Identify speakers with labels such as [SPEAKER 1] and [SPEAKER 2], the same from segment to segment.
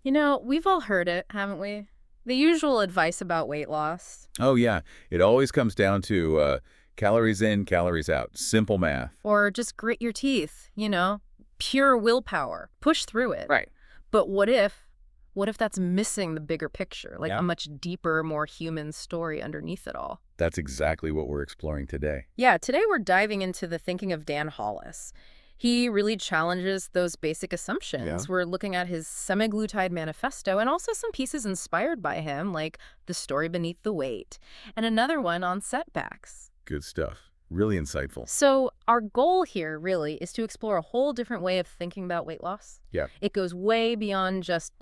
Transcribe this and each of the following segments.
[SPEAKER 1] You know, we've all heard it, haven't we? The usual advice about weight loss.
[SPEAKER 2] Oh, yeah. It always comes down to calories in, calories out. Simple math.
[SPEAKER 1] Or just grit your teeth, pure willpower. Push through it.
[SPEAKER 2] Right.
[SPEAKER 1] But what if that's missing the bigger picture, like
[SPEAKER 2] Yeah.
[SPEAKER 1] a much deeper, more human story underneath it all?
[SPEAKER 2] That's exactly what we're exploring today.
[SPEAKER 1] Yeah, today we're diving into the thinking of Dan Hollis. He really challenges those basic
[SPEAKER 2] Yeah.
[SPEAKER 1] assumptions. We're looking at his Semaglutide manifesto and also some pieces inspired by him, like The Story Beneath the Weight, and another one on setbacks.
[SPEAKER 2] Good stuff. Really insightful.
[SPEAKER 1] So our goal here really is to explore a whole different way of thinking about weight loss.
[SPEAKER 2] Yeah.
[SPEAKER 1] It goes way beyond just,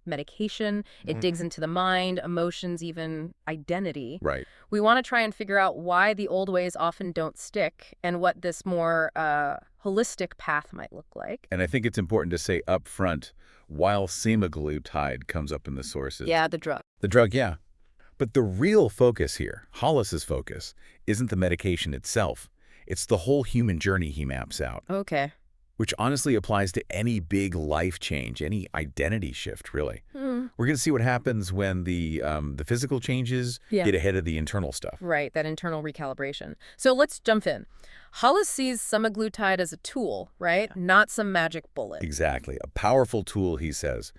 [SPEAKER 1] medication. It digs into the mind, emotions, even identity.
[SPEAKER 2] Right.
[SPEAKER 1] We want to try and figure out why the old ways often don't stick and what this more holistic path might look like.
[SPEAKER 2] And I think it's important to say up front, while semaglutide comes up in the sources.
[SPEAKER 1] Yeah, the drug.
[SPEAKER 2] The drug, yeah. But the real focus here, Hollis's focus, isn't the medication itself. It's the whole human journey he maps out,
[SPEAKER 1] Okay.
[SPEAKER 2] which honestly applies to any big life change, any identity shift, really.
[SPEAKER 1] Hmm.
[SPEAKER 2] We're going to see what happens when the physical changes
[SPEAKER 1] Yeah.
[SPEAKER 2] get ahead of the internal stuff.
[SPEAKER 1] Right, that internal recalibration. So let's jump in. Hollis sees semaglutide as a tool, right? Not some magic bullet.
[SPEAKER 2] Exactly. A powerful tool, he says.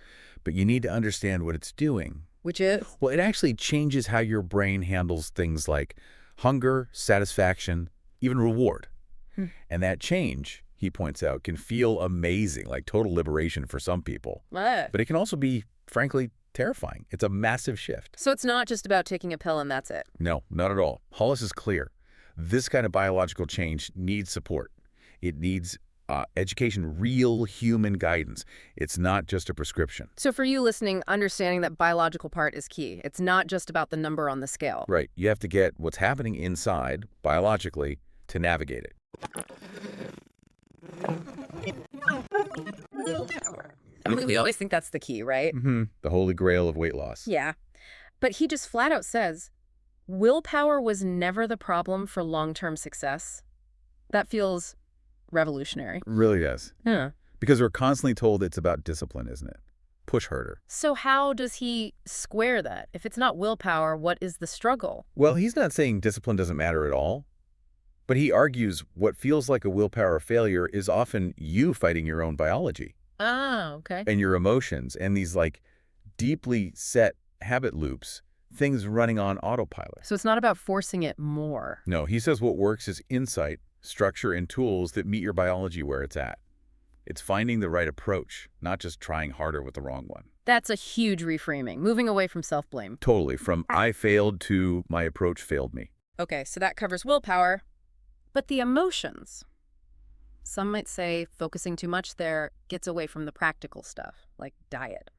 [SPEAKER 2] But you need to understand what it's doing.
[SPEAKER 1] Which is?
[SPEAKER 2] Well, it actually changes how your brain handles things like hunger, satisfaction, even reward.
[SPEAKER 1] Hmm.
[SPEAKER 2] And that change, he points out, can feel amazing, like total liberation for some people. But it can also be, frankly, terrifying. It's a massive shift.
[SPEAKER 1] So it's not just about taking a pill and that's it.
[SPEAKER 2] No, not at all. Hollis is clear. This kind of biological change needs support. It needs education, real human guidance. It's not just a prescription.
[SPEAKER 1] So for you listening, understanding that biological part is key. It's not just about the number on the scale.
[SPEAKER 2] Right. You have to get what's happening inside, biologically, to navigate it.
[SPEAKER 1] I mean, we always think that's the key, right?
[SPEAKER 2] The holy grail of weight loss.
[SPEAKER 1] Yeah. But he just flat out says, willpower was never the problem for long-term success. That feels revolutionary.
[SPEAKER 2] Really does.
[SPEAKER 1] Yeah.
[SPEAKER 2] Because we're constantly told it's about discipline, isn't it? Push harder.
[SPEAKER 1] So how does he square that? If it's not willpower, what is the struggle?
[SPEAKER 2] Well, he's not saying discipline doesn't matter at all. But he argues what feels like a willpower failure is often you fighting your own biology
[SPEAKER 1] Ah, okay.
[SPEAKER 2] and your emotions and these deeply set habit loops, things running on autopilot.
[SPEAKER 1] So it's not about forcing it more.
[SPEAKER 2] No, he says what works is insight, structure, and tools that meet your biology where it's at. It's finding the right approach, not just trying harder with the wrong one.
[SPEAKER 1] That's a huge reframing, moving away from self-blame.
[SPEAKER 2] Totally, from I failed to my approach failed me.
[SPEAKER 1] Okay, so that covers willpower. But the emotions. Some might say focusing too much there gets away from the practical stuff, like diet.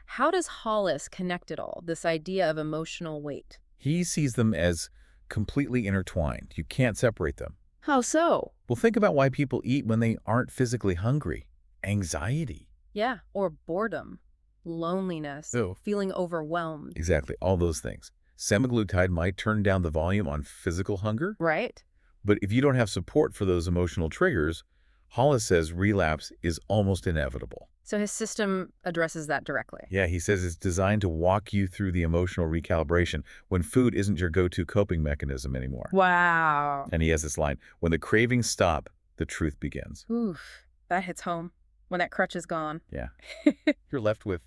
[SPEAKER 1] How does Hollis connect it all, this idea of emotional weight?
[SPEAKER 2] He sees them as completely intertwined. You can't separate them.
[SPEAKER 1] How so?
[SPEAKER 2] Well, think about why people eat when they aren't physically hungry. Anxiety.
[SPEAKER 1] Yeah, or boredom, loneliness,
[SPEAKER 2] Oh.
[SPEAKER 1] feeling overwhelmed.
[SPEAKER 2] Exactly, all those things. Semaglutide might turn down the volume on physical hunger,
[SPEAKER 1] Right?
[SPEAKER 2] but if you don't have support for those emotional triggers, Hollis says relapse is almost inevitable.
[SPEAKER 1] So his system addresses that directly.
[SPEAKER 2] Yeah, he says it's designed to walk you through the emotional recalibration when food isn't your go-to coping mechanism anymore.
[SPEAKER 1] Wow.
[SPEAKER 2] And he has this line, when the cravings stop, the truth begins.
[SPEAKER 1] Oof, that hits home when that crutch is gone.
[SPEAKER 2] Yeah. You're left with,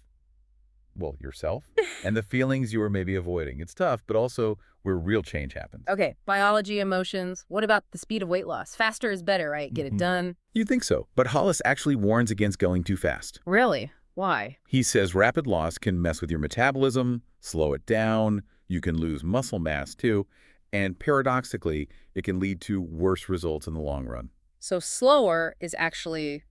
[SPEAKER 2] well, yourself and the feelings you were maybe avoiding. It's tough, but also where real change happens.
[SPEAKER 1] Okay, biology, emotions. What about the speed of weight loss? Faster is better, right? Get it done.
[SPEAKER 2] You think so, but Hollis actually warns against going too fast.
[SPEAKER 1] Really? Why?
[SPEAKER 2] He says rapid loss can mess with your metabolism, slow it down, you can lose muscle mass too, and paradoxically, it can lead to worse results in the long run.
[SPEAKER 1] So slower is actually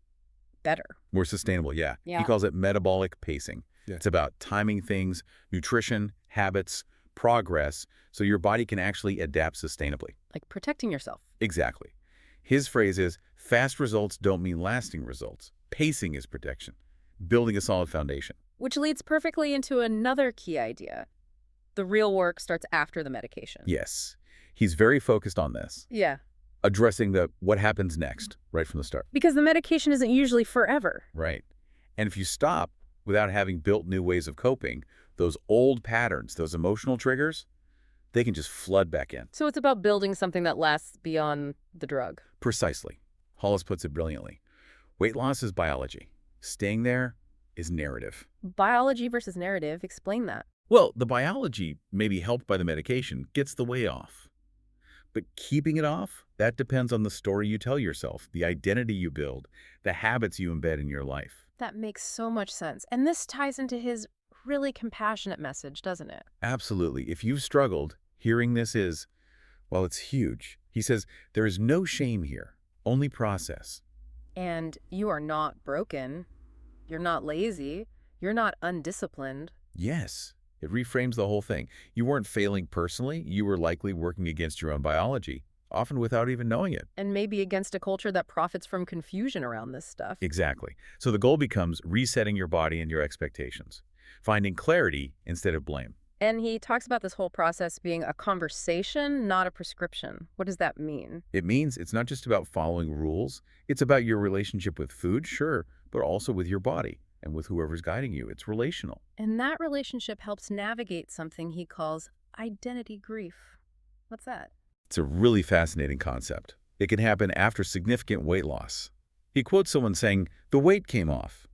[SPEAKER 1] better.
[SPEAKER 2] More sustainable, yeah.
[SPEAKER 1] Yeah.
[SPEAKER 2] He calls it metabolic pacing.
[SPEAKER 3] Yeah.
[SPEAKER 2] It's about timing things, nutrition, habits, progress, so your body can actually adapt sustainably.
[SPEAKER 1] Like protecting yourself.
[SPEAKER 2] Exactly. His phrase is, fast results don't mean lasting results. Pacing is protection, building a solid foundation.
[SPEAKER 1] Which leads perfectly into another key idea. The real work starts after the medication.
[SPEAKER 2] Yes, he's very focused on this,
[SPEAKER 1] Yeah.
[SPEAKER 2] addressing the what happens next right from the start.
[SPEAKER 1] Because the medication isn't usually forever.
[SPEAKER 2] Right. And if you stop without having built new ways of coping, those old patterns, those emotional triggers, they can just flood back in.
[SPEAKER 1] So it's about building something that lasts beyond the drug.
[SPEAKER 2] Precisely. Hollis puts it brilliantly. Weight loss is biology. Staying there is narrative.
[SPEAKER 1] Biology versus narrative, explain that.
[SPEAKER 2] Well, the biology, maybe helped by the medication, gets the way off. But keeping it off, that depends on the story you tell yourself, the identity you build, the habits you embed in your life.
[SPEAKER 1] That makes so much sense. And this ties into his really compassionate message, doesn't it?
[SPEAKER 2] Absolutely. If you've struggled, hearing this is, well, it's huge. He says, there is no shame here, only process.
[SPEAKER 1] And you are not broken. You're not lazy. You're not undisciplined.
[SPEAKER 2] Yes, it reframes the whole thing. You weren't failing personally. You were likely working against your own biology, often without even knowing it.
[SPEAKER 1] And maybe against a culture that profits from confusion around this stuff.
[SPEAKER 2] Exactly. So the goal becomes resetting your body and your expectations, finding clarity instead of blame.
[SPEAKER 1] And he talks about this whole process being a conversation, not a prescription. What does that mean?
[SPEAKER 2] It means it's not just about following rules. It's about your relationship with food, sure, but also with your body and with whoever's guiding you. It's relational.
[SPEAKER 1] And that relationship helps navigate something he calls identity grief. What's that?
[SPEAKER 2] It's a really fascinating concept. It can happen after significant weight loss. He quotes someone saying, "The weight came off.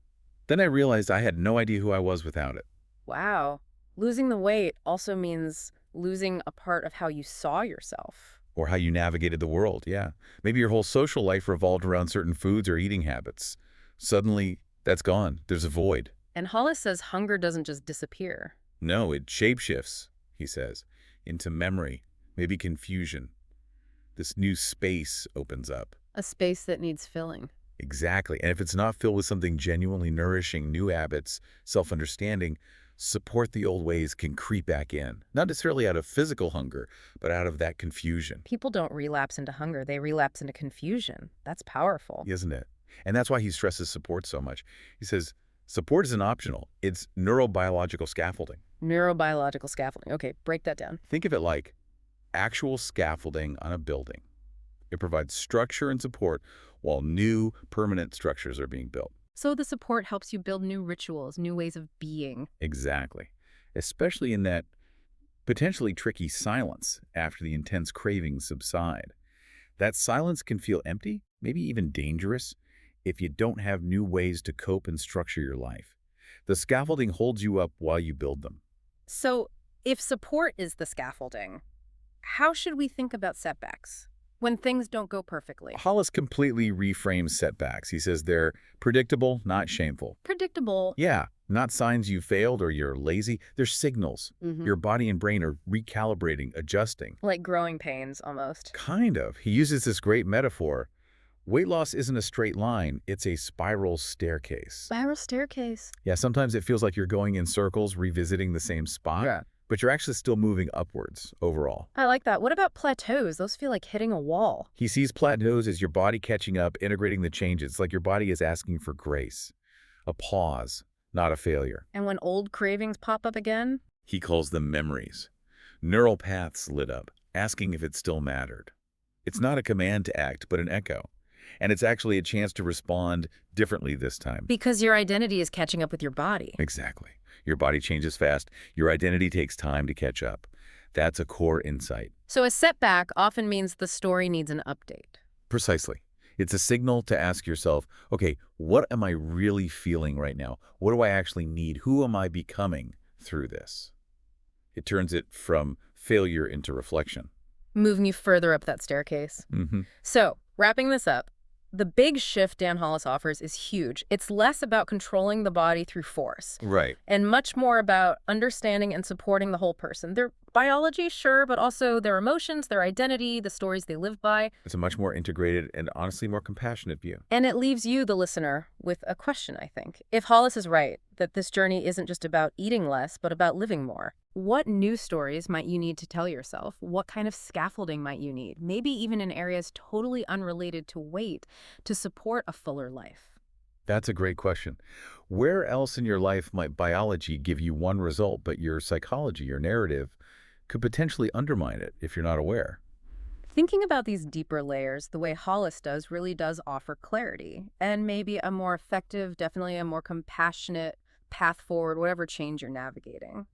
[SPEAKER 2] Then I realized I had no idea who I was without it."
[SPEAKER 1] Wow. Losing the weight also means losing a part of how you saw yourself.
[SPEAKER 2] Or how you navigated the world, yeah. Maybe your whole social life revolved around certain foods or eating habits. Suddenly, that's gone. There's a void.
[SPEAKER 1] And Hollis says hunger doesn't just disappear.
[SPEAKER 2] No, it shapeshifts, he says, into memory, maybe confusion. This new space opens up.
[SPEAKER 1] A space that needs filling.
[SPEAKER 2] Exactly. And if it's not filled with something genuinely nourishing, new habits, self-understanding, support the old ways can creep back in. Not necessarily out of physical hunger, but out of that confusion.
[SPEAKER 1] People don't relapse into hunger. They relapse into confusion. That's powerful.
[SPEAKER 2] Isn't it? And that's why he stresses support so much. He says, support isn't optional. It's neurobiological scaffolding.
[SPEAKER 1] Neurobiological scaffolding. Okay, break that down.
[SPEAKER 2] Think of it like actual scaffolding on a building. It provides structure and support while new permanent structures are being built.
[SPEAKER 1] So the support helps you build new rituals, new ways of being.
[SPEAKER 2] Exactly. Especially in that potentially tricky silence after the intense cravings subside. That silence can feel empty, maybe even dangerous, if you don't have new ways to cope and structure your life. The scaffolding holds you up while you build them.
[SPEAKER 1] So if support is the scaffolding, how should we think about setbacks when things don't go perfectly?
[SPEAKER 2] Hollis completely reframes setbacks. He says they're predictable, not shameful.
[SPEAKER 1] Predictable.
[SPEAKER 2] Yeah, not signs you failed or you're lazy. They're signals. Your body and brain are recalibrating, adjusting.
[SPEAKER 1] Like growing pains, almost.
[SPEAKER 2] Kind of. He uses this great metaphor. Weight loss isn't a straight line. It's a spiral staircase.
[SPEAKER 1] Spiral staircase.
[SPEAKER 2] Yeah, sometimes it feels like you're going in circles, revisiting the same spot.
[SPEAKER 1] Yeah.
[SPEAKER 2] But you're actually still moving upwards overall.
[SPEAKER 1] I like that. What about plateaus? Those feel like hitting a wall.
[SPEAKER 2] He sees plateaus as your body catching up, integrating the changes. It's like your body is asking for grace. A pause, not a failure.
[SPEAKER 1] And when old cravings pop up again?
[SPEAKER 2] He calls them memories. Neural paths lit up, asking if it still mattered. It's not a command to act, but an echo. And it's actually a chance to respond differently this time.
[SPEAKER 1] Because your identity is catching up with your body.
[SPEAKER 2] Exactly. Your body changes fast. Your identity takes time to catch up. That's a core insight.
[SPEAKER 1] So a setback often means the story needs an update.
[SPEAKER 2] Precisely. It's a signal to ask yourself, okay, what am I really feeling right now? What do I actually need? Who am I becoming through this? It turns it from failure into reflection.
[SPEAKER 1] Moving you further up that staircase. So, wrapping this up, the big shift Dan Hollis offers is huge. It's less about controlling the body through force.
[SPEAKER 2] Right.
[SPEAKER 1] And much more about understanding and supporting the whole person. Their biology, sure, but also their emotions, their identity, the stories they live by.
[SPEAKER 2] It's a much more integrated and honestly more compassionate view.
[SPEAKER 1] And it leaves you, the listener, with a question, I think. If Hollis is right, that this journey isn't just about eating less, but about living more, what new stories might you need to tell yourself? What kind of scaffolding might you need? Maybe even in areas totally unrelated to weight to support a fuller life.
[SPEAKER 2] That's a great question. Where else in your life might biology give you one result, but your psychology, your narrative, could potentially undermine it if you're not aware?
[SPEAKER 1] Thinking about these deeper layers, the way Hollis does really does offer clarity and maybe a more effective, definitely a more compassionate path forward, whatever change you're navigating.